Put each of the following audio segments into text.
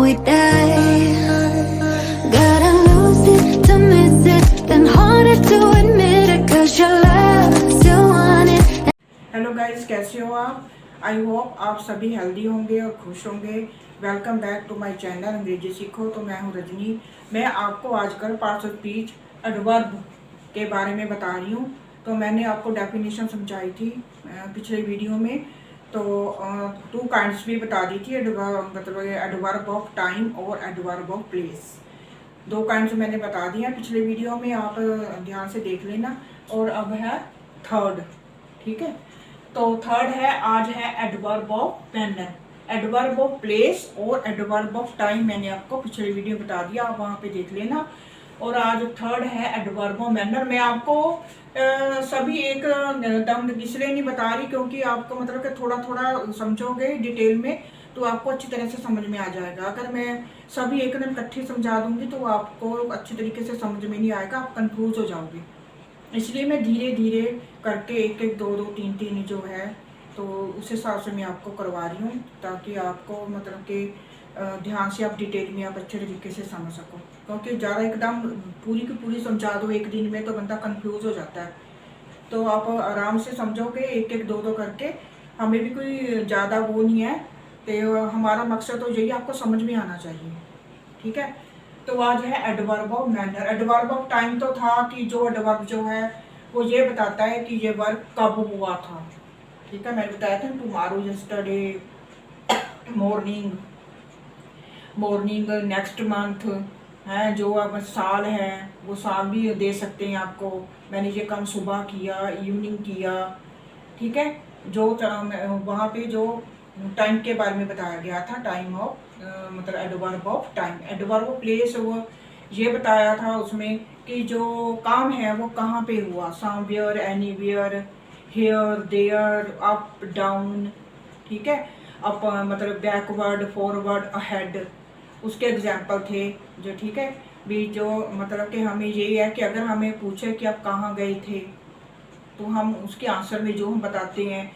we die. Gotta lose it to miss it, then harder to admit it, cause your love still want it. Hello guys, कैसे हो आप? I hope आप सभी healthy होंगे और खुश होंगे। Welcome back to my channel Angrezi Seekho. तो मैं हूं रजनी। मैं आपको आजकल पार्ट्स ऑफ स्पीच एडवर्ब के बारे में बता रही हूं। तो मैंने आपको डेफिनेशन समझाई थी पिछले वीडियो में। तो टू काइंड्स भी बता दी थी, मतलब एडवर्ब ऑफ टाइम और एडवर्ब ऑफ प्लेस। दो काइंड्स मैंने बता दिए हैं पिछले वीडियो में, आप ध्यान से देख लेना। और अब है थर्ड, ठीक है। तो थर्ड है, आज है adverb of manner, adverb of place और एडवर्ब ऑफ टाइम। मैंने आपको पिछले वीडियो बता दिया, आप वहाँ पे देख लेना। और आज थर्ड है एडवर्ब ऑफ मैनर। मैं आपको सभी एक दम इसलिए नहीं बता रही क्योंकि आपको मतलब कि थोड़ा थोड़ा समझोगे डिटेल में तो आपको अच्छी तरह से समझ में आ जाएगा। अगर मैं सभी एक दिन इकट्ठी समझा दूंगी तो आपको अच्छी तरीके से समझ में नहीं आएगा, आप कंफ्यूज हो जाओगे। इसलिए मैं धीरे धीरे करके एक एक दो दो तीन तीन जो है तो उस हिसाब से मैं आपको करवा रही हूँ, ताकि आपको मतलब कि ध्यान से आप डिटेल में आप अच्छे तरीके से समझ सको। क्योंकि ज़्यादा एकदम पूरी की पूरी समझा दो एक दिन में तो बंदा कंफ्यूज हो जाता है। तो आप आराम से समझोगे एक एक दो दो करके। हमें भी कोई ज़्यादा वो नहीं है, तो हमारा मकसद तो यही आपको समझ में आना चाहिए, ठीक है। तो आज है adverb of manner. Adverb of time तो था कि जो एडवर्ब जो है वो ये बताता है कि ये वर्क कब हुआ था, ठीक है। मैंने बताया था tomorrow, yesterday, morning, next month है। जो अब साल है वो साल भी दे सकते हैं आपको। मैंने ये काम सुबह किया, इवनिंग किया, ठीक है। जो वहाँ पे जो टाइम के बारे में बताया गया था, टाइम ऑफ मतलब adverb of time. Adverb of place वो ये बताया था उसमें कि जो काम है वो कहाँ पे हुआ, somewhere, anywhere, here, there, up, down, ठीक है। अप मतलब बैकवर्ड, फॉरवर्ड, अहेड, उसके एग्जाम्पल थे जो, ठीक है। भी जो मतलब कि हमें यही है कि अगर हमें पूछे कि आप कहाँ गए थे तो हम उसके आंसर में जो हम बताते हैं,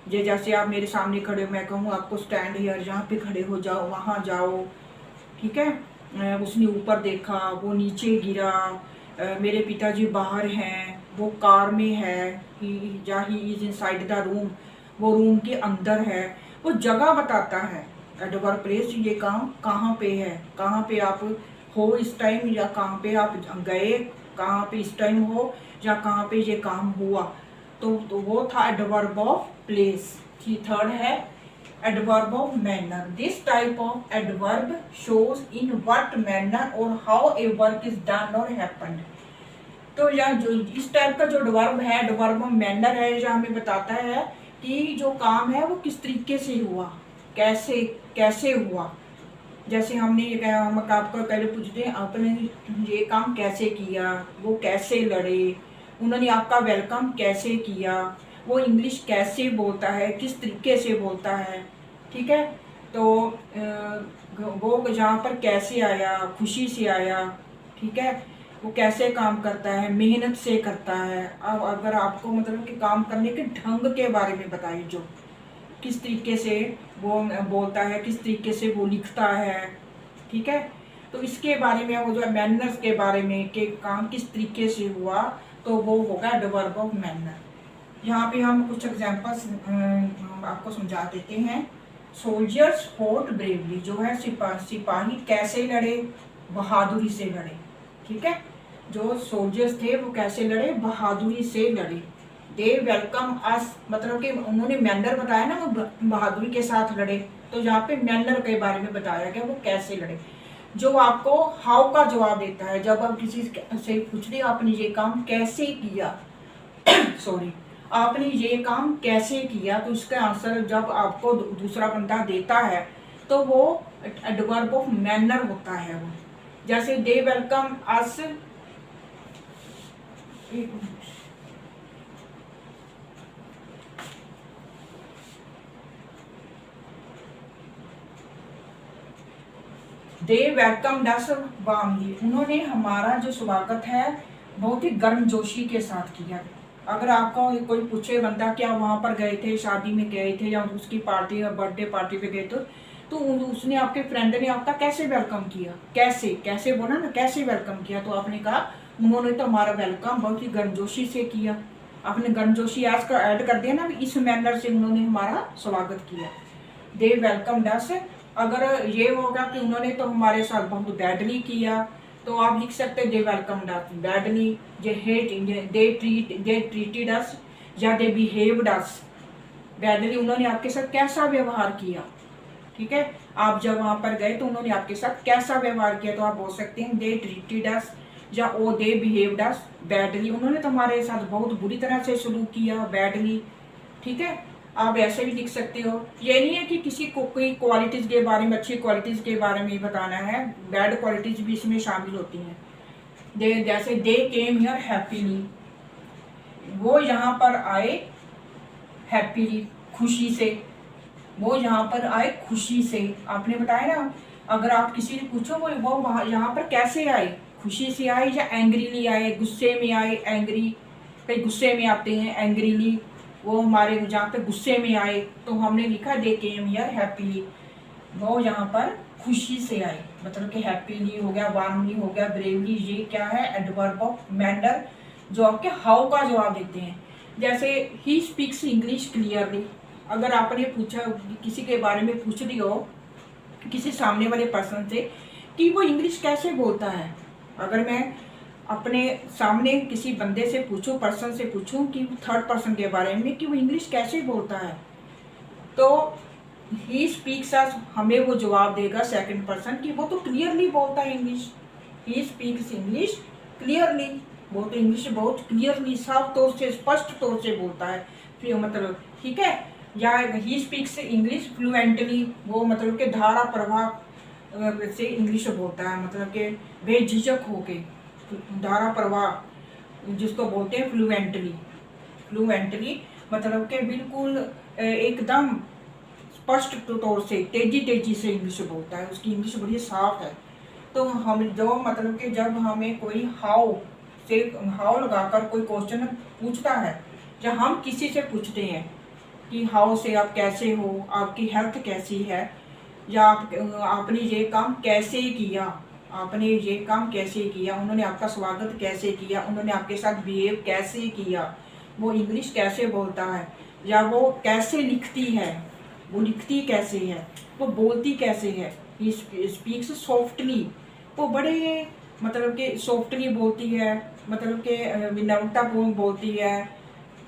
ये जैसे आप मेरे सामने खड़े हो, मैं कहूँ आपको स्टैंड हियर, जहाँ पे खड़े हो जाओ वहाँ जाओ, ठीक है। उसने ऊपर देखा, वो नीचे गिरा, मेरे पिताजी बाहर हैं, वो कार में है, he is inside the room, वो रूम के अंदर है। वो जगह बताता है एडवर्ब प्लेस, ये काम कहाँ पे है, कहाँ पे आप हो इस टाइम, या कहाँ पे आप गए, कहाँ पे इस टाइम हो, या कहाँ पे ये काम हुआ। तो वो था एडवर्ब ऑफ प्लेस। थर्ड है adverb of manner. This type of adverb shows in what manner और how a work is done और हैपेंड। तो यह जो इस टाइप का जो एडवर्ब है, एडवर्ब ऑफ मैनर है, जो हमें बताता है कि जो काम है वो किस तरीके से हुआ, कैसे कैसे हुआ। जैसे हमने हम आपको पहले पूछते हैं आपने ये काम कैसे किया, वो कैसे लड़े, उन्होंने आपका वेलकम कैसे किया, वो इंग्लिश कैसे बोलता है, किस तरीके से बोलता है, ठीक है। तो वो जहाँ पर कैसे आया, खुशी से आया, ठीक है। वो कैसे काम करता है, मेहनत से करता है। अब अगर आपको मतलब कि काम करने के ढंग के बारे में बताइए, जो किस तरीके से वो बोलता है, किस तरीके से वो लिखता है, ठीक है। तो इसके बारे में वो जो मैनर्स के बारे में कि काम किस तरीके से हुआ, तो वो होगा एडवर्ब ऑफ मैनर। यहाँ पे हम कुछ एग्जांपल्स आपको समझा देते हैं। सोल्जर्स फॉट ब्रेवली, जो है सिपाही कैसे लड़े, बहादुरी से लड़े, ठीक है। जो सोल्जर्स थे वो कैसे लड़े, बहादुरी से लड़े। दे वेलकम अस, मतलब कि उन्होंने मैनर बताया ना, वो बहादुरी के साथ लड़े। तो यहाँ पे मैनर के बारे में बताया गया, वो कैसे लड़े। जो आपको हाउ का जवाब देता है, जब आप किसी से पूछते हैं आपने ये काम कैसे किया सॉरी, आपने ये काम कैसे किया, तो उसका आंसर जब आपको दूसरा बंदा देता है तो वो एडवर्ब ऑफ मैनर होता है। वो जैसे दे वेलकम अस, दे वेलकम डस वार्मली, उन्होंने हमारा जो स्वागत है बहुत ही गर्मजोशी के साथ किया। अगर आपको कोई पूछे बंदा क्या वहाँ पर गए थे, शादी में गए थे या उसकी पार्टी या बर्थडे पार्टी पे गए थे, तो उसने, आपके फ्रेंड ने आपका कैसे वेलकम किया, कैसे कैसे बोला ना, कैसे वेलकम किया, तो आपने कहा उन्होंने तो हमारा वेलकम बहुत ही गर्मजोशी से किया। आपने गर्मजोशी आज का ऐड कर दिया ना, इस मैनर से उन्होंने हमारा स्वागत किया। दे वेलकम डस। अगर ये होगा कि उन्होंने तो हमारे साथ बहुत बैडली किया, तो आप लिख सकते हैं they welcome us badly, they treated us, या दे बिहेव्ड अस बैडली, उन्होंने आपके साथ कैसा व्यवहार किया। ठीक है, आप जब वहां पर गए तो उन्होंने आपके साथ कैसा व्यवहार किया, तो आप बोल सकते हैं दे ट्रीटेड अस, या ओ दे बिहेव्ड अस बैडली, उन्होंने तो हमारे साथ बहुत बुरी तरह से सलूक किया, बैडली। ठीक है, आप ऐसे भी लिख सकते हो। ये नहीं है कि किसी को कोई क्वालिटीज के बारे में, अच्छी क्वालिटीज के बारे में बताना है, बैड क्वालिटीज भी इसमें शामिल होती हैं। जैसे दे केम हियर हैप्पीली, वो यहाँ पर आए हैप्पीली, खुशी से, वो यहाँ पर आए खुशी से। आपने बताया ना, अगर आप किसी से पूछो वो वहाँ यहाँ पर कैसे आए, खुशी से आए या एंग्रीली आए, गुस्से में आए, एंग्री, कई गुस्से में आते हैं एंग्रीली, वो हमारे जहाँ पे गुस्से में आए, तो हमने लिखा दे केम हियर हैप्पीली, वो यहाँ पर खुशी से आए, मतलब कि हैप्पीली हो गया, वार्मली हो गया, ब्रेवली, ये क्या है एडवर्ब ऑफ मैनर, जो आपके हाउ का जवाब देते हैं। जैसे ही स्पीक्स इंग्लिश क्लियरली, अगर आपने पूछा, किसी के बारे में पूछ रही हो किसी सामने वाले पर्सन से कि वो इंग्लिश कैसे बोलता है, अगर मैं अपने सामने किसी बंदे से पूछूं, पर्सन से पूछूं कि थर्ड पर्सन के बारे में कि वो इंग्लिश कैसे बोलता है, तो ही स्पीक्स अस, हमें वो जवाब देगा सेकंड पर्सन कि वो तो क्लियरली बोलता है English, he speaks English clearly, वो तो इंग्लिश बहुत क्लियरली, साफ तौर से, स्पष्ट तौर से बोलता है, फिर मतलब। ठीक है, या ही स्पीक्स इंग्लिश फ्लुएंटली, वो मतलब कि धारा प्रवाह से इंग्लिश बोलता है, मतलब कि बेझिझक होके, धारा प्रवाह जिसको बोलते हैं फ्लुएंटली, फ्लुएंटली मतलब कि बिल्कुल एकदम स्पष्ट तौर से, तेजी तेजी से इंग्लिश बोलता है, उसकी इंग्लिश बड़ी साफ है। तो हम जो मतलब कि जब हमें कोई हाउ से, हाउ लगाकर कोई क्वेश्चन पूछता है, या हम किसी से पूछते हैं कि हाउ से आप कैसे हो, आपकी हेल्थ कैसी है, या आपने ये काम कैसे किया, आपने ये काम कैसे किया, उन्होंने आपका स्वागत कैसे किया, उन्होंने आपके साथ बिहेव कैसे किया, वो इंग्लिश कैसे बोलता है, या वो कैसे लिखती है, वो लिखती कैसे है, वो बोलती कैसे है। ही स्पीक्स सॉफ्टली, वो बड़े मतलब कि सॉफ्टली बोलती है, मतलब कि विनम्रतापूर्ण बोलती है।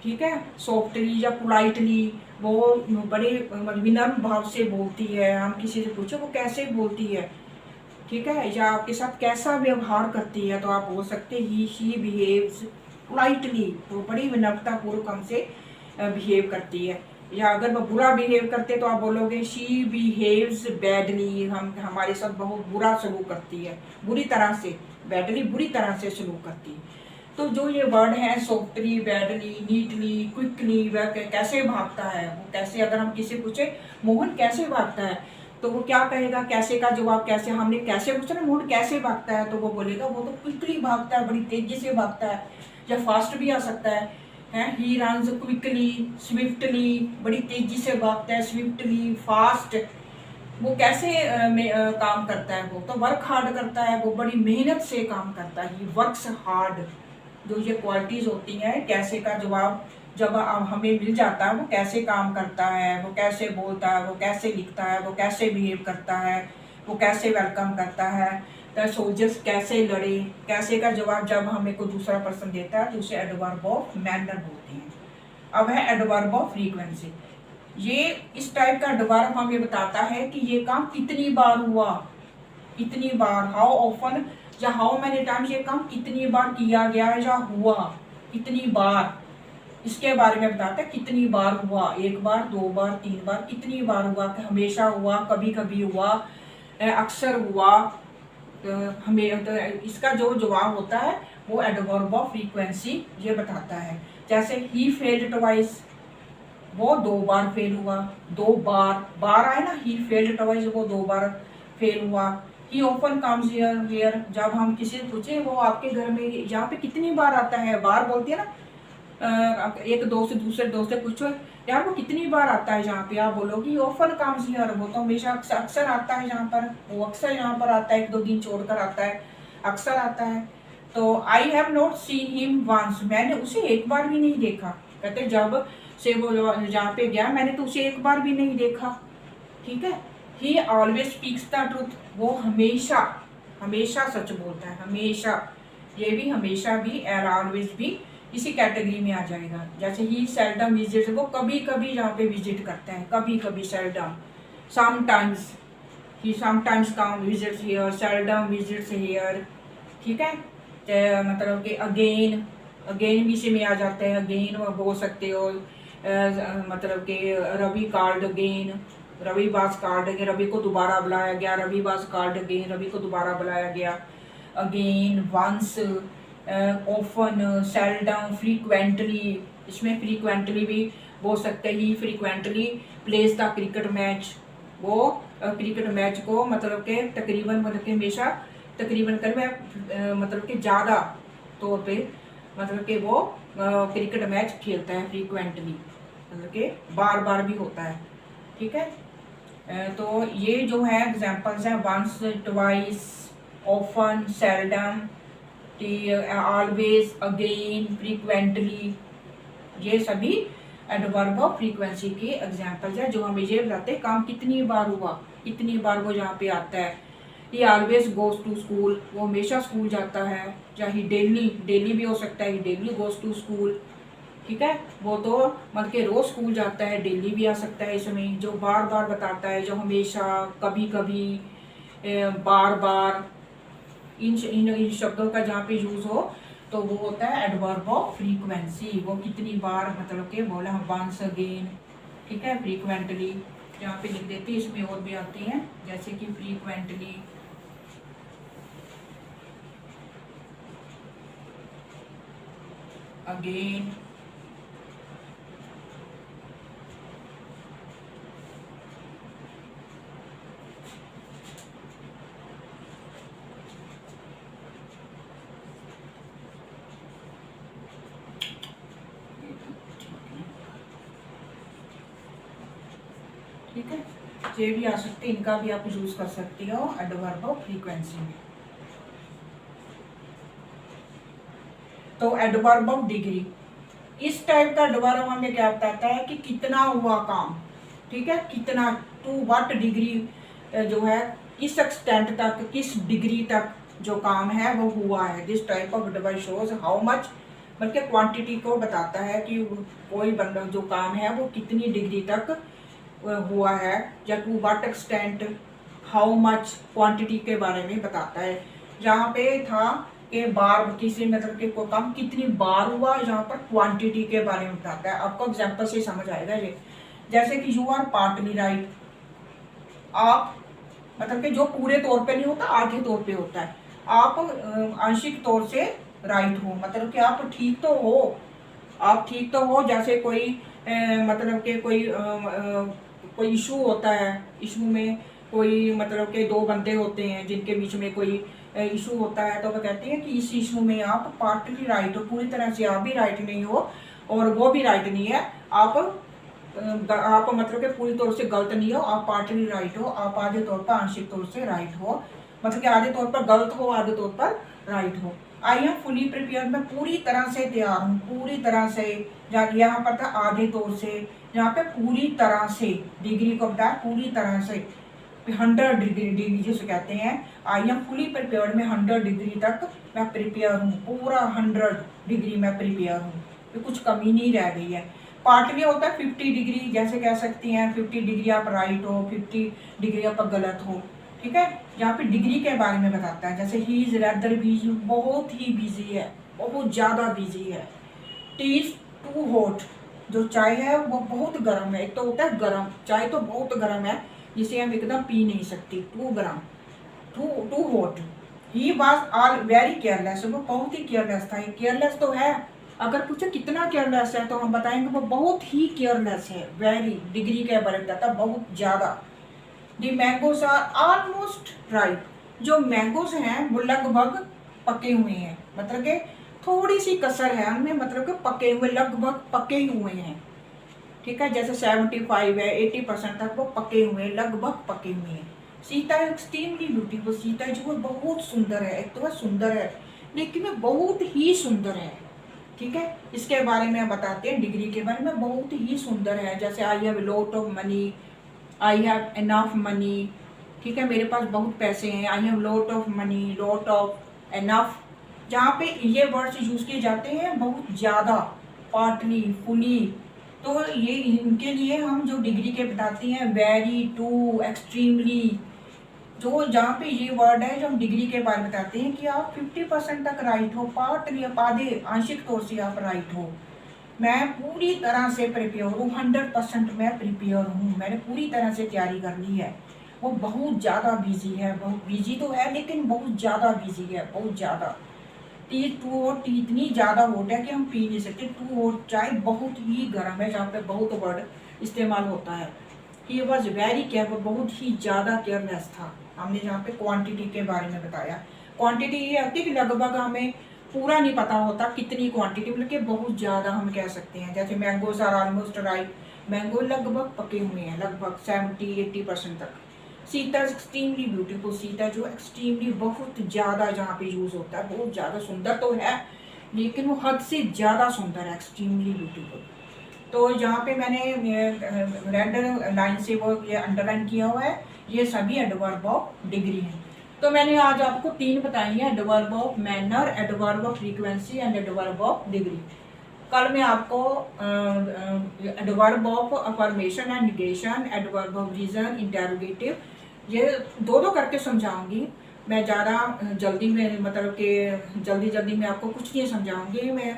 ठीक है, सॉफ्टली या पोलाइटली, वो बड़े विनम्र भाव से बोलती है। हम किसी से पूछो वो कैसे बोलती है, ठीक है, या आपके साथ कैसा व्यवहार करती है, तो आप बोल सकते ही शी बिहेव्स पोलाइटली, वो बड़ी विनम्रतापूर्वक हमसे बिहेव करती है। या अगर वो बुरा बिहेव करते तो आप बोलोगे शी बिहेव्स बैडली, हमारे साथ बहुत बुरा सलूक करती है, बुरी तरह से, बैडली बुरी तरह से सलूक करती है। तो जो ये वर्ड है सॉफ्टली, बैडली, नीटली, क्विकली, वह कैसे भागता है, वो कैसे, अगर हम किसी पूछे मोहन कैसे भागता है, तो वो क्या कहेगा, कैसे का जवाब कैसे, हमने कैसे पूछा ना मोहन कैसे भागता है, तो वो बोलेगा वो तो क्विकली भागता है, बड़ी तेजी से भागता है, या फास्ट भी आ सकता है। ही रन्स क्विकली, स्विफ्टली, बड़ी तेजी से भागता है, स्विफ्टली, फास्ट। वो कैसे काम करता है, वो तो वर्क हार्ड करता है, वो बड़ी मेहनत से काम करता है, ही वर्क्स हार्ड। जो ये क्वालिटीज होती हैं, कैसे का जवाब जब हमें मिल जाता है, वो कैसे काम करता है, वो कैसे बोलता है, वो कैसे लिखता है, वो कैसे बिहेव करता है, वो कैसे वेलकम करता है, द सोल्जर्स कैसे लड़े, कैसे का जवाब जब हमें कोई दूसरा पर्सन देता है तो उसे एडवर्ब ऑफ मैनर बोलते हैं। अब है एडवर्ब ऑफ फ्रीक्वेंसी। ये इस टाइप का एडवर्ब हमें बताता है कि ये काम कितनी बार हुआ, कितनी बार, हाउ ऑफन या हाउ मैनी टाइम्स, ये काम कितनी बार किया गया या हुआ, कितनी बार, इसके बारे में बताता है कितनी बार हुआ, एक बार, दो बार, तीन बार, कितनी बार हुआ, कि हमेशा हुआ, कभी कभी हुआ, अक्सर हुआ, हमें, तो इसका जो जवाब होता है वो एडवर्ब ऑफ फ्रीक्वेंसी ये बताता है। जैसे ही फेल्ड ट्वाइस, वो दो बार फेल हुआ, दो बार, बार आए ना, ही फेल्ड ट्वाइस, वो दो बार फेल हुआ। ही ऑफन कम्स हियर, जब हम किसी से पूछे वो आपके घर में यहाँ पे कितनी बार आता है, बार बोलती है ना, एक दोस्त दूसरे दोस्त से पूछो यार वो कितनी बार आता है यहाँ पे, आप बोलोगी ऑफन कम्स हियर, वो तो हमेशा अक्सर आता है यहाँ पर, वो अक्सर यहाँ पर आता है, 1-2 दिन छोड़कर आता है, अक्सर आता है। तो I have not seen him once, मैंने उसे एक बार भी नहीं देखा। कहते जब से वो जहाँ पे गया मैंने तो उसे एक बार भी नहीं देखा। ठीक है। He always speaks the truth, वो हमेशा हमेशा सच बोलता है, हमेशा। ये भी हमेशा भी एंड ऑलवेज भी इसी कैटेगरी में आ जाएगा। जैसे ही सेल्डम विजिट, वो कभी कभी यहाँ पे विजिट करते हैं, कभी कभी seldom, sometimes, he sometimes come visits here, seldom visits here. ठीक है। मतलब कि अगेन, अगेन भी इसी में आ जाते हैं, अगेन बोल सकते हो। मतलब कि Ravi called again, Ravi was called again, Ravi को दोबारा बुलाया गया, Ravi was called again, Ravi को दोबारा बुलाया गया। Again, once, often, seldom, frequently, इसमें फ्रीक्वेंटली भी बोल सकते हैं। He frequently plays the cricket match, वो क्रिकेट मैच को मतलब के तकरीबन, मतलब कि हमेशा तकरीबन कर मतलब कि ज़्यादा तौर पे मतलब कि वो क्रिकेट मैच खेलता है फ्रीक्वेंटली, मतलब कि बार बार भी होता है। ठीक है। तो ये जो है एग्जांपल्स हैं, once, twice, often, seldom, always, again, frequently, ये सभी एडवर्ब ऑफ फ्रीक्वेंसी के एग्जांपल्स हैं जो हमें ये बताते हैं काम कितनी बार हुआ, कितनी बार वो यहाँ पे आता है। He always goes to school, वो हमेशा स्कूल जाता है, चाहे डेली, डेली भी हो सकता है, डेली गोज टू स्कूल। ठीक है। वो तो मतलब कि रोज स्कूल जाता है, डेली भी आ सकता है इसमें। जो बार बार बताता है, जो हमेशा, कभी कभी, बार बार, इन शब्दों का जहाँ पे यूज हो तो वो होता है एडवर्ब ऑफ फ्रीक्वेंसी। वो कितनी बार मतलब कि बोला, वंस, अगेन। ठीक है। फ्रीक्वेंटली यहाँ पे लिख देती है, इसमें और भी आती हैं जैसे कि फ्रीक्वेंटली, अगेन, ठीक है। ये भी आ सकते हैं, इनका भी आप यूज कर सकती हो एडवर्ब ऑफ फ्रीक्वेंसी में। तो एडवर्ब ऑफ डिग्री, इस टाइप का एडवर्ब हमें क्या बताता है कि कितना हुआ काम। ठीक है। कितना, टू व्हाट डिग्री, जो है किस एक्सटेंट तक, किस डिग्री तक जो काम है वो हुआ है। This type of adverb shows how much, बल्कि क्वांटिटी को बताता है कि कोई बंदा जो काम है वो कितनी डिग्री तक हुआ है, या to what extent, how much, quantity के बारे में बताता है। यहाँ पे था कि बार, किसी मतलब कि कोई काम कितनी बार हुआ, यहाँ पर क्वांटिटी के बारे में बताता है। आपको एग्जांपल से समझ आएगा ये। जैसे कि यू आर पार्टली राइट, आप मतलब कि जो पूरे तौर पे नहीं होता, आधे तौर पे होता है। आप आंशिक तौर से राइट हो, मतलब कि आप ठीक तो हो, आप ठीक तो हो। जैसे कोई मतलब कि कोई इशू होता है, इशू में कोई मतलब कि 2 बंदे होते हैं जिनके बीच में कोई इशू होता है, तो वो कहते हैं कि इस इशू में आप पार्टली राइट हो, पूरी तरह से आप भी राइट नहीं हो और वो भी राइट नहीं है। आप मतलब कि पूरी तौर से गलत नहीं हो, आप पार्टली राइट हो, आप आधे तौर पर, आंशिक तौर से राइट हो, मतलब कि आधे तौर पर गलत हो, आधे तौर पर राइट हो। आई एम फुली प्रिपेयर, मैं पूरी तरह से तैयार हूँ, पूरी तरह से। यहाँ पर था आधे तौर से, यहाँ पे पूरी तरह से, डिग्री को बताया पूरी तरह से, 100 डिग्री जिसे कहते हैं। आई एम फुली प्रिपेयर्ड में 100 डिग्री तक मैं प्रिपेयर हूँ, पूरा 100 डिग्री मैं प्रिपेयर हूँ, तो कुछ कमी नहीं रह गई है। पार्टली होता है 50 डिग्री, जैसे कह सकती हैं 50 डिग्री आप राइट हो, 50 डिग्री आप गलत हो। ठीक है। यहाँ पे डिग्री के बारे में बताता है, जैसे ही इज रेदर बिजी, बहुत ही बिजी है, बहुत ज़्यादा बिजी है। टी इज टू हॉट, जो चाय है वो बहुत गर्म है। एक तो होता है गर्म, चाय तो बहुत गर्म है जिसे हम एकदम पी नहीं सकती, टू गर्म, too hot. He was all very careless, वो बहुत ही केयरलेस था। केयरलेस तो है, अगर पूछे कितना केयरलेस है तो हम बताएंगे वो बहुत ही केयरलेस है। वेरी डिग्री के बारे में बताता है, बहुत ज़्यादा। दी मैंगोज आर ऑलमोस्ट राइप, जो मैंगोज हैं वो लगभग पके हुए हैं, मतलब कि थोड़ी सी कसर है उनमें, मतलब कि पके हुए, लगभग पके हुए हैं, ठीक है। जैसे 75 है, 80% तक वो पके हुए हैं, लगभग पके हुए हैं। सीता एक्सट्रीमली ब्यूटीफुल, सीता जो है बहुत सुंदर है, एक तो वह सुंदर है लेकिन वह बहुत ही सुंदर है, ठीक है। इसके बारे में बताते हैं, डिग्री के बारे में, बहुत ही सुंदर है। जैसे I have lot of money, I have enough money, ठीक है, मेरे पास बहुत पैसे हैं। I have lot of money, lot of, enough, जहाँ पे ये वर्ड्स यूज किए जाते हैं बहुत ज़्यादा, पार्टली, फुली, तो ये इनके लिए हम जो डिग्री के बताते हैं वेरी, टू, एक्सट्रीमली, जो जहाँ पे ये वर्ड है जो हम डिग्री के बारे में बताते हैं कि आप 50% तक राइट हो, पार्टली, आधे, आंशिक तौर से आप राइट हो। मैं पूरी तरह से प्रिपेयर हूँ, 100% मैं प्रिपेयर हूँ, मैंने पूरी तरह से तैयारी कर ली है। वो बहुत ज़्यादा बिजी है, बहुत बिजी तो है लेकिन बहुत ज़्यादा बिजी है, बहुत ज़्यादा। टी, टू और टी इतनी ज़्यादा हॉट है कि हम पी नहीं सकते। टू और चाय बहुत ही गर्म है, जहाँ पे बहुत वर्ड इस्तेमाल होता है। ही वॉज वेरी केयरफुल, बहुत ही ज़्यादा केयरलेस था। हमने जहाँ पे क्वांटिटी के बारे में बताया, क्वांटिटी ये होती है कि लगभग हमें पूरा नहीं पता होता कितनी क्वांटिटी, मतलब कि बहुत ज़्यादा हम कह सकते हैं। जैसे mangoes are almost ripe, mango लगभग पके हुए हैं, लगभग 70-80% तक। सीता एक्सट्रीमली ब्यूटीफुल, सीता जो एक्सट्रीमली बहुत ज़्यादा जहाँ पे यूज़ होता है, बहुत ज़्यादा सुंदर तो है लेकिन वो हद से ज़्यादा सुंदर है, एक्सट्रीमली ब्यूटीफुल। तो यहाँ पे मैंने रेड लाइन से वो ये अंडरलाइन किया हुआ है, ये सभी एडवर्ब ऑफ डिग्री हैं। तो मैंने आज आपको 3 बताई हैं, adverb of manner, adverb of frequency and adverb of degree. कल मैं आपको adverb of affirmation and negation, adverb of reason, interrogative, ये दो करके समझाऊंगी। मैं ज़्यादा जल्दी में, मतलब कि जल्दी में आपको कुछ नहीं समझाऊंगी, मैं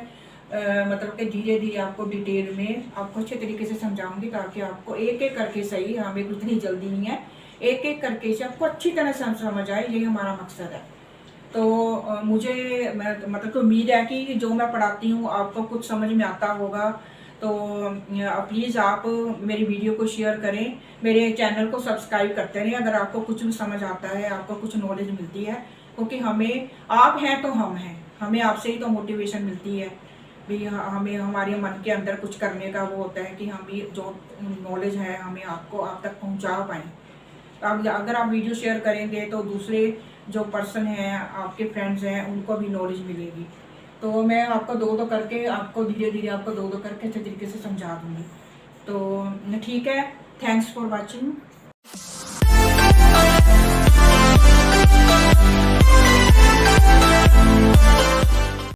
मतलब कि धीरे धीरे आपको डिटेल में आपको अच्छे तरीके से समझाऊंगी, ताकि आपको एक एक करके, सही, हमें कुछ नहीं जल्दी नहीं है, एक एक करके से आपको अच्छी तरह से समझ आए, यही हमारा मकसद है। तो मुझे मतलब तो उम्मीद है कि जो मैं पढ़ाती हूँ आपको कुछ समझ में आता होगा। तो प्लीज़ आप मेरी वीडियो को शेयर करें, मेरे चैनल को सब्सक्राइब करते रहें अगर आपको कुछ भी समझ आता है, आपको कुछ नॉलेज मिलती है, क्योंकि हमें, आप हैं तो हम हैं, हमें आपसे ही तो मोटिवेशन मिलती है भी, हमें हमारे मन के अंदर कुछ करने का वो होता है कि हम भी जो नॉलेज है हमें आपको, आप तक पहुंचा पाएँ। तो अगर आप वीडियो शेयर करेंगे तो दूसरे जो पर्सन हैं, आपके फ्रेंड्स हैं, उनको भी नॉलेज मिलेगी। तो मैं आपको दो करके, आपको धीरे धीरे आपको दो करके अच्छे तरीके से समझा दूँगी। तो ठीक है, थैंक्स फॉर वॉचिंग।